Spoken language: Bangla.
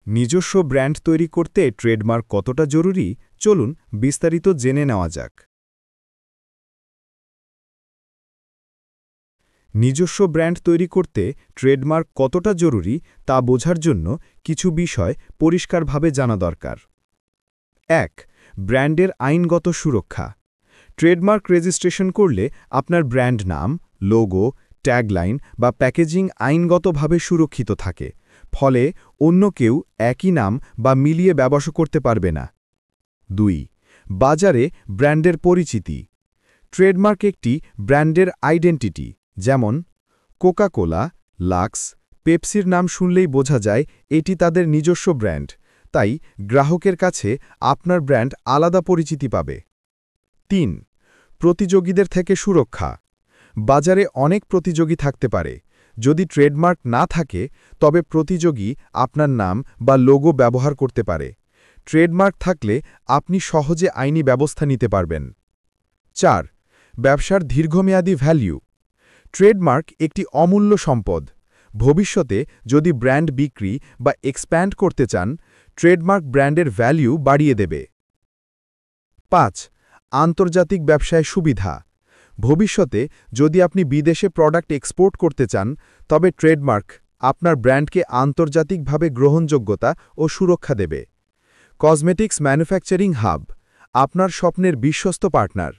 নিজস্ব ব্র্যান্ড তৈরি করতে ট্রেডমার্ক কতটা জরুরি চলুন বিস্তারিত জেনে নেওয়া যাক। নিজস্ব ব্র্যান্ড তৈরি করতে ট্রেডমার্ক কতটা জরুরি তা বোঝার জন্য কিছু বিষয় পরিষ্কারভাবে জানা দরকার। ১. ব্র্যান্ডের আইনগত সুরক্ষা। ট্রেডমার্ক রেজিস্ট্রেশন করলে আপনার ব্র্যান্ড নাম, লোগো, ট্যাগলাইন বা প্যাকেজিং আইনগতভাবে সুরক্ষিত থাকে, ফলে অন্য কেউ একই নাম বা মিলিয়ে ব্যবসা করতে পারবে না। ২. বাজারে ব্র্যান্ডের পরিচিতি। ট্রেডমার্ক একটি ব্র্যান্ডের আইডেন্টিটি, যেমন কোকা-কোলা, লাক্স, পেপসির নাম শুনলেই বোঝা যায় এটি তাদের নিজস্ব ব্র্যান্ড, তাই গ্রাহকের কাছে আপনার ব্র্যান্ড আলাদা পরিচিতি পাবে। ৩. প্রতিযোগীদের থেকে সুরক্ষা। বাজারে অনেক প্রতিযোগী থাকতে পারে। যদি ট্রেডমার্ক না থাকে তবে প্রতিযোগী আপনার নাম বা লোগো ব্যবহার করতে পারে। ট্রেডমার্ক থাকলে আপনি সহজে আইনি ব্যবস্থা নিতে পারবেন। ৪. ব্যবসার দীর্ঘমেয়াদী ভ্যালু। ট্রেডমার্ক একটি অমূল্য সম্পদ। ভবিষ্যতে যদি ব্র্যান্ড বিক্রি বা এক্সপ্যান্ড করতে চান, ট্রেডমার্ক ব্র্যান্ডের ভ্যালু বাড়িয়ে দেবে। ৫. আন্তর্জাতিক ব্যবসায় সুবিধা। ভবিষ্যতে যদি আপনি বিদেশে প্রোডাক্ট এক্সপোর্ট করতে চান, তবে ট্রেডমার্ক আপনার ব্র্যান্ডকে আন্তর্জাতিকভাবে গ্রহণযোগ্যতা ও সুরক্ষা দেবে। কসমেটিক্স ম্যানুফ্যাকচারিং হাব, আপনার স্বপ্নের বিশ্বস্ত পার্টনার।